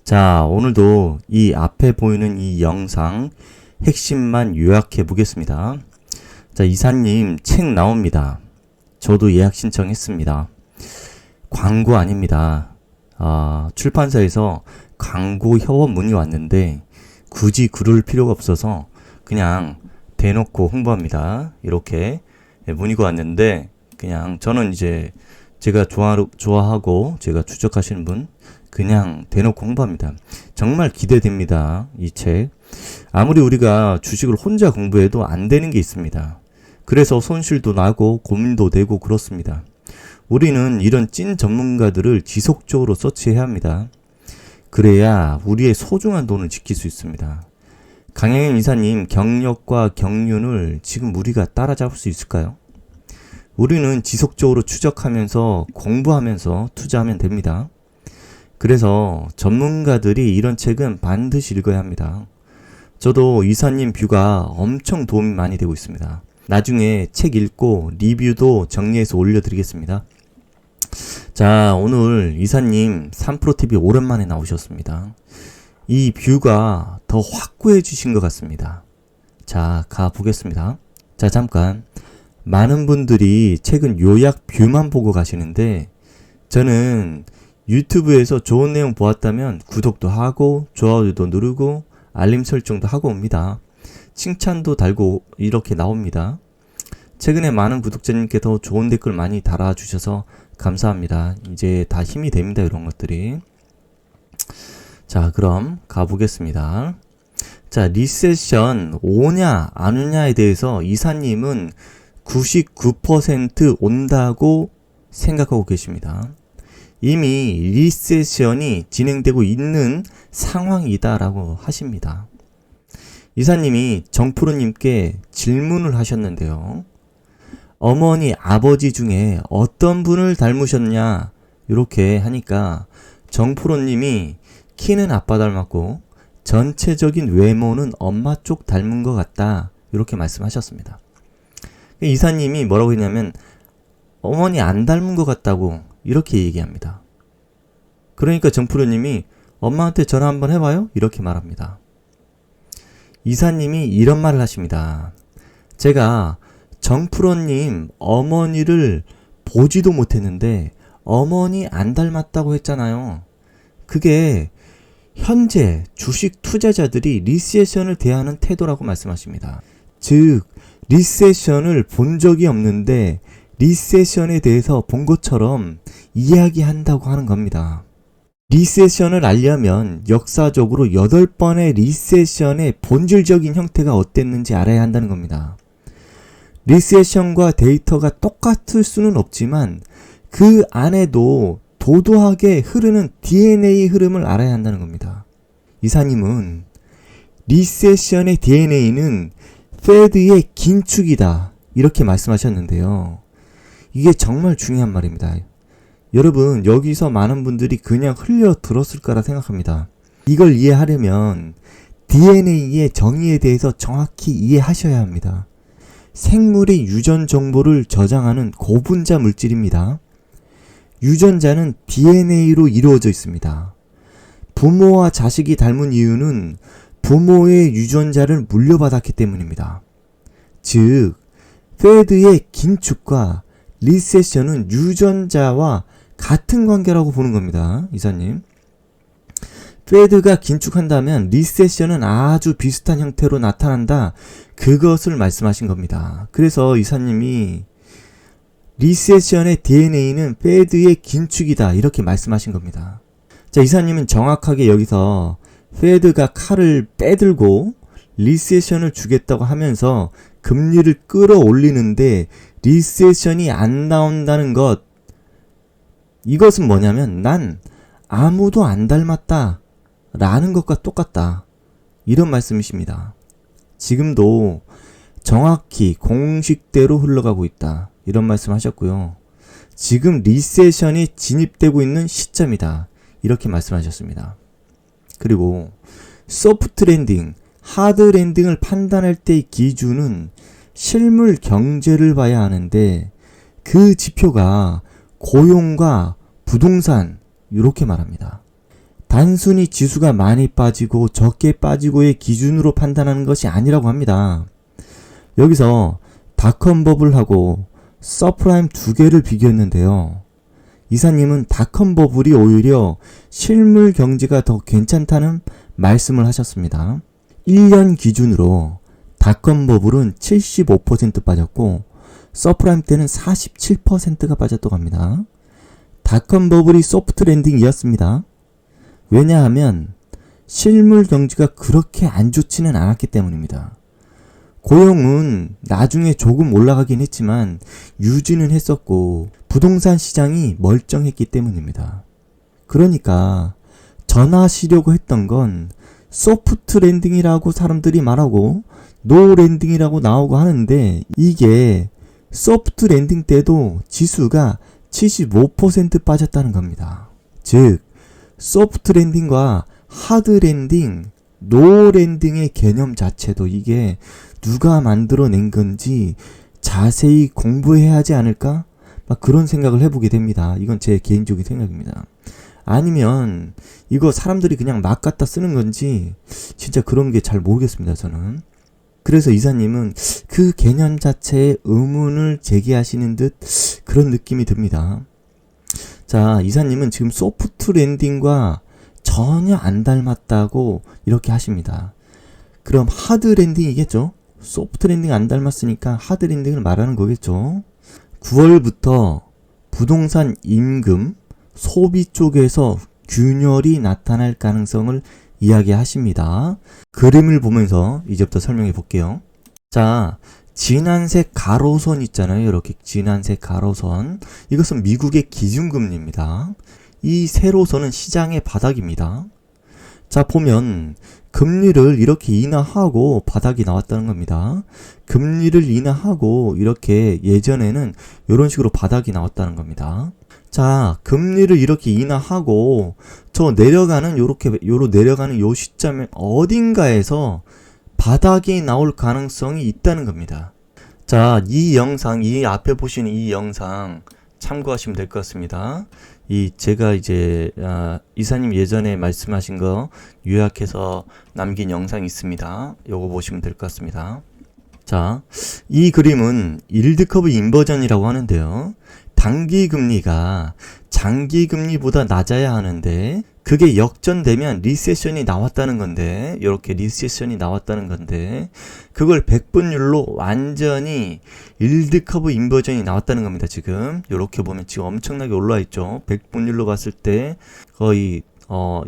자, 오늘도 이 앞에 보이는 이 영상 핵심만 요약해 보겠습니다. 자, 이사님 책 나옵니다. 저도 예약 신청했습니다. 광고 아닙니다. 출판사에서 광고 협업 문의 왔는데 굳이 그럴 필요가 없어서 그냥 대놓고 홍보합니다. 이렇게 문의가 왔는데 그냥 저는 이제 제가 좋아하고 제가 추적하시는 분 그냥 대놓고 홍보합니다. 정말 기대됩니다. 이 책. 아무리 우리가 주식을 혼자 공부해도 안 되는 게 있습니다. 그래서 손실도 나고 고민도 되고 그렇습니다. 우리는 이런 찐 전문가들을 지속적으로 서치해야 합니다. 그래야 우리의 소중한 돈을 지킬 수 있습니다. 강영현 이사님 경력과 경륜을 지금 우리가 따라잡을 수 있을까요? 우리는 지속적으로 추적하면서 공부하면서 투자하면 됩니다. 그래서 전문가들이 이런 책은 반드시 읽어야 합니다. 저도 이사님 뷰가 엄청 도움이 많이 되고 있습니다. 나중에 책 읽고 리뷰도 정리해서 올려드리겠습니다. 자, 오늘 이사님 3프로TV 오랜만에 나오셨습니다. 이 뷰가 더 확고해지신 것 같습니다. 자, 가보겠습니다. 자, 잠깐. 많은 분들이 책은 요약 뷰만 보고 가시는데 저는 유튜브에서 좋은 내용 보았다면 구독도 하고 좋아요도 누르고 알림 설정도 하고 옵니다. 칭찬도 달고 이렇게 나옵니다. 최근에 많은 구독자님께 더 좋은 댓글 많이 달아주셔서 감사합니다. 이제 다 힘이 됩니다. 이런 것들이. 자, 그럼 가보겠습니다. 자, 리세션 오냐 안 오냐에 대해서 이사님은 99% 온다고 생각하고 계십니다. 이미 리세션이 진행되고 있는 상황이다라고 하십니다. 이사님이 정프로님께 질문을 하셨는데요. 어머니, 아버지 중에 어떤 분을 닮으셨냐? 이렇게 하니까 정프로님이 키는 아빠 닮았고 전체적인 외모는 엄마 쪽 닮은 것 같다. 이렇게 말씀하셨습니다. 이사님이 뭐라고 했냐면 어머니 안 닮은 것 같다고 이렇게 얘기합니다. 그러니까 정프로님이 엄마한테 전화 한번 해봐요? 이렇게 말합니다. 이사님이 이런 말을 하십니다. 제가 정프로님 어머니를 보지도 못했는데 어머니 안 닮았다고 했잖아요. 그게 현재 주식 투자자들이 리세션을 대하는 태도라고 말씀하십니다. 즉 리세션을 본 적이 없는데 리세션에 대해서 본 것처럼 이야기한다고 하는 겁니다. 리세션을 알려면 역사적으로 8번의 리세션의 본질적인 형태가 어땠는지 알아야 한다는 겁니다. 리세션과 데이터가 똑같을 수는 없지만 그 안에도 도도하게 흐르는 DNA 흐름을 알아야 한다는 겁니다. 이사님은 리세션의 DNA는 페드의 긴축이다 이렇게 말씀하셨는데요. 이게 정말 중요한 말입니다. 여러분, 여기서 많은 분들이 그냥 흘려 들었을 거라 생각합니다. 이걸 이해하려면 DNA의 정의에 대해서 정확히 이해하셔야 합니다. 생물의 유전 정보를 저장하는 고분자 물질입니다. 유전자는 DNA로 이루어져 있습니다. 부모와 자식이 닮은 이유는 부모의 유전자를 물려받았기 때문입니다. 즉, 페드의 긴축과 리세션은 유전자와 같은 관계라고 보는 겁니다. 이사님. 페드가 긴축한다면 리세션은 아주 비슷한 형태로 나타난다. 그것을 말씀하신 겁니다. 그래서 이사님이 리세션의 DNA는 페드의 긴축이다. 이렇게 말씀하신 겁니다. 자, 이사님은 정확하게 여기서 페드가 칼을 빼들고 리세션을 주겠다고 하면서 금리를 끌어올리는데 리세션이 안 나온다는 것, 이것은 뭐냐면 난 아무도 안 닮았다 라는 것과 똑같다 이런 말씀이십니다. 지금도 정확히 공식대로 흘러가고 있다 이런 말씀 하셨고요. 지금 리세션이 진입되고 있는 시점이다 이렇게 말씀하셨습니다. 그리고 소프트 랜딩, 하드 랜딩을 판단할 때의 기준은 실물 경제를 봐야 하는데 그 지표가 고용과 부동산 이렇게 말합니다. 단순히 지수가 많이 빠지고 적게 빠지고의 기준으로 판단하는 것이 아니라고 합니다. 여기서 닷컴 버블하고 서프라임 두 개를 비교했는데요. 이사님은 닷컴 버블이 오히려 실물 경제가 더 괜찮다는 말씀을 하셨습니다. 1년 기준으로 닷컴 버블은 75% 빠졌고 서프라임 때는 47%가 빠졌다고 합니다. 닷컴 버블이 소프트 랜딩이었습니다. 왜냐하면 실물 경제가 그렇게 안 좋지는 않았기 때문입니다. 고용은 나중에 조금 올라가긴 했지만 유지는 했었고 부동산 시장이 멀쩡했기 때문입니다. 그러니까 전하시려고 했던 건 소프트 랜딩이라고 사람들이 말하고 노 랜딩이라고 나오고 하는데 이게 소프트 랜딩 때도 지수가 75% 빠졌다는 겁니다. 즉 소프트 랜딩과 하드 랜딩, 노 랜딩의 개념 자체도 이게 누가 만들어낸 건지 자세히 공부해야 하지 않을까? 막 그런 생각을 해보게 됩니다. 이건 제 개인적인 생각입니다. 아니면 이거 사람들이 그냥 막 갖다 쓰는 건지 진짜 그런 게 잘 모르겠습니다. 저는. 그래서 이사님은 그 개념 자체에 의문을 제기하시는 듯 그런 느낌이 듭니다. 자, 이사님은 지금 소프트 랜딩과 전혀 안 닮았다고 이렇게 하십니다. 그럼 하드 랜딩이겠죠? 소프트 랜딩 안 닮았으니까 하드 랜딩을 말하는 거겠죠? 9월부터 부동산 임금, 소비 쪽에서 균열이 나타날 가능성을 이야기하십니다. 그림을 보면서 이제부터 설명해 볼게요. 자, 진한색 가로선 있잖아요. 이렇게 진한색 가로선. 이것은 미국의 기준금리입니다. 이 세로선은 시장의 바닥입니다. 자, 보면 금리를 이렇게 인하하고 바닥이 나왔다는 겁니다. 금리를 인하하고 이렇게 예전에는 이런 식으로 바닥이 나왔다는 겁니다. 자, 금리를 이렇게 인하하고 저 내려가는 요로 내려가는 요 시점에 어딘가에서 바닥이 나올 가능성이 있다는 겁니다. 자, 이 영상, 이 앞에 보시는 이 영상 참고하시면 될 것 같습니다. 제가 이제 이사님 예전에 말씀하신 거 요약해서 남긴 영상이 있습니다. 요거 보시면 될 것 같습니다. 자, 이 그림은 일드 커브 인버전이라고 하는데요. 단기 금리가 장기 금리보다 낮아야 하는데 그게 역전되면 리세션이 나왔다는 건데, 이렇게 리세션이 나왔다는 건데 그걸 100분율로 완전히 일드 커브 인버전이 나왔다는 겁니다. 지금 이렇게 보면 지금 엄청나게 올라와 있죠. 100분율로 봤을 때 거의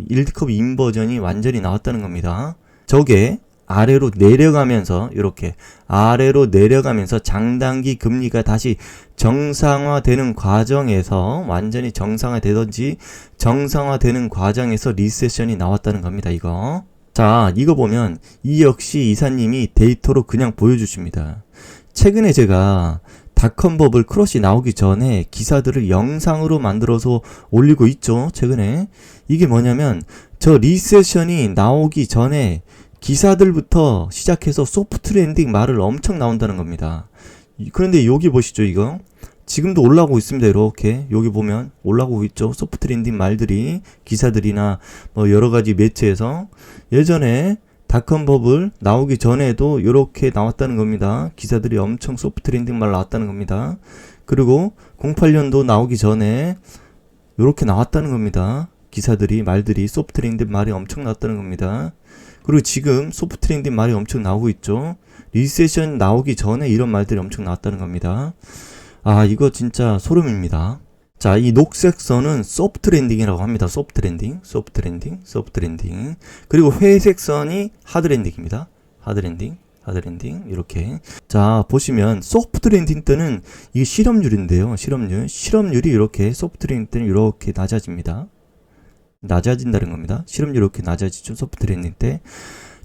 일드 커브 인버전이 완전히 나왔다는 겁니다. 저게 아래로 내려가면서 이렇게 아래로 내려가면서 장단기 금리가 다시 정상화되는 과정에서 완전히 정상화되든지 정상화되는 과정에서 리세션이 나왔다는 겁니다. 이거. 자, 이거 보면 이 역시 이사님이 데이터로 그냥 보여주십니다. 최근에 제가 닷컴 버블 크러쉬 나오기 전에 기사들을 영상으로 만들어서 올리고 있죠. 최근에. 이게 뭐냐면 저 리세션이 나오기 전에 기사들부터 시작해서 소프트 랜딩 말을 엄청 나온다는 겁니다. 그런데 여기 보시죠. 이거 지금도 올라오고 있습니다. 이렇게 여기 보면 올라오고 있죠. 소프트 랜딩 말들이 기사들이나 뭐 여러가지 매체에서 예전에 닷컴 버블 나오기 전에도 이렇게 나왔다는 겁니다. 기사들이 엄청 소프트 랜딩 말 나왔다는 겁니다. 그리고 08년도 나오기 전에 이렇게 나왔다는 겁니다. 기사들이 말들이 소프트 랜딩 말이 엄청 나왔다는 겁니다. 그리고 지금 소프트 랜딩 말이 엄청 나오고 있죠. 리세션 나오기 전에 이런 말들이 엄청 나왔다는 겁니다. 아, 이거 진짜 소름입니다. 자, 이 녹색 선은 소프트 랜딩이라고 합니다. 소프트 랜딩, 소프트 랜딩, 소프트 랜딩. 그리고 회색 선이 하드 랜딩입니다. 하드 랜딩, 하드 랜딩, 이렇게. 자, 보시면 소프트 랜딩 때는 이게 실업률인데요. 실업률이 이렇게 소프트 랜딩 때는 이렇게 낮아집니다. 낮아진다는 겁니다. 실업률이 이렇게 낮아지죠. 소프트 랜딩 때.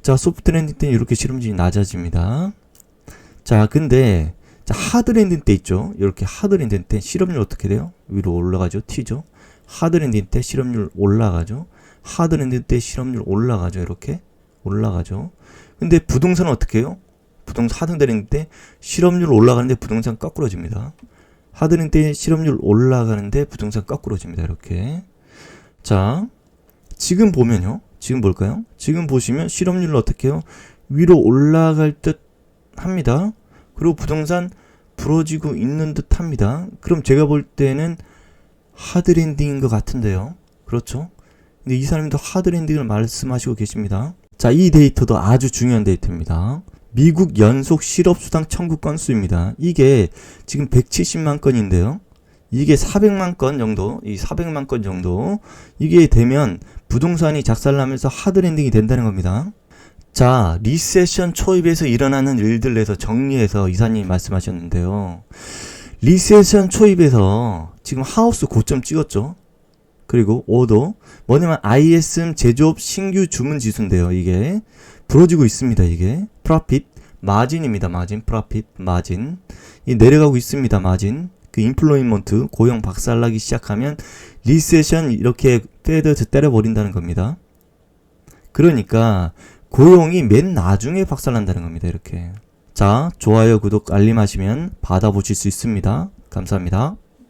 자, 소프트 랜딩 때는 이렇게 실업률이 낮아집니다. 자, 근데 자, 하드 랜딩 때 있죠. 이렇게 하드 랜딩 때 실업률 어떻게 돼요? 위로 올라가죠. T죠. 하드 랜딩 때 실업률 올라가죠. 하드 랜딩 때 실업률 올라가죠. 이렇게 올라가죠. 근데 부동산은 어떻게 해요? 부동산 하드 랜딩 때 실업률 올라가는데 부동산 거꾸로집니다. 하드 랜딩 때 실업률 올라가는데 부동산 거꾸로집니다. 이렇게. 자, 지금 보면요. 지금 볼까요? 지금 보시면 실업률은 어떻게 해요? 위로 올라갈 듯 합니다. 그리고 부동산 부러지고 있는 듯 합니다. 그럼 제가 볼 때는 하드랜딩인 것 같은데요. 그렇죠? 근데 이 사람도 하드랜딩을 말씀하시고 계십니다. 자, 이 데이터도 아주 중요한 데이터입니다. 미국 연속 실업수당 청구 건수입니다. 이게 지금 170만 건인데요. 이게 400만 건 정도, 이 400만 건 정도, 이게 되면 부동산이 작살나면서 하드랜딩이 된다는 겁니다. 자, 리세션 초입에서 일어나는 일들에서 정리해서 이사님이 말씀하셨는데요. 리세션 초입에서 지금 하우스 고점 찍었죠. 그리고 5도 뭐냐면 ISM 제조업 신규 주문 지수인데요. 이게 부러지고 있습니다. 이게 프로핏 마진입니다. 마진 프로핏 마진 이 내려가고 있습니다. 마진 그 인플로이먼트 고용 박살나기 시작하면 리세션 이렇게 패드 때려버린다는 겁니다. 그러니까 고용이 맨 나중에 박살난다는 겁니다. 이렇게. 자, 좋아요, 구독, 알림하시면 받아보실 수 있습니다. 감사합니다.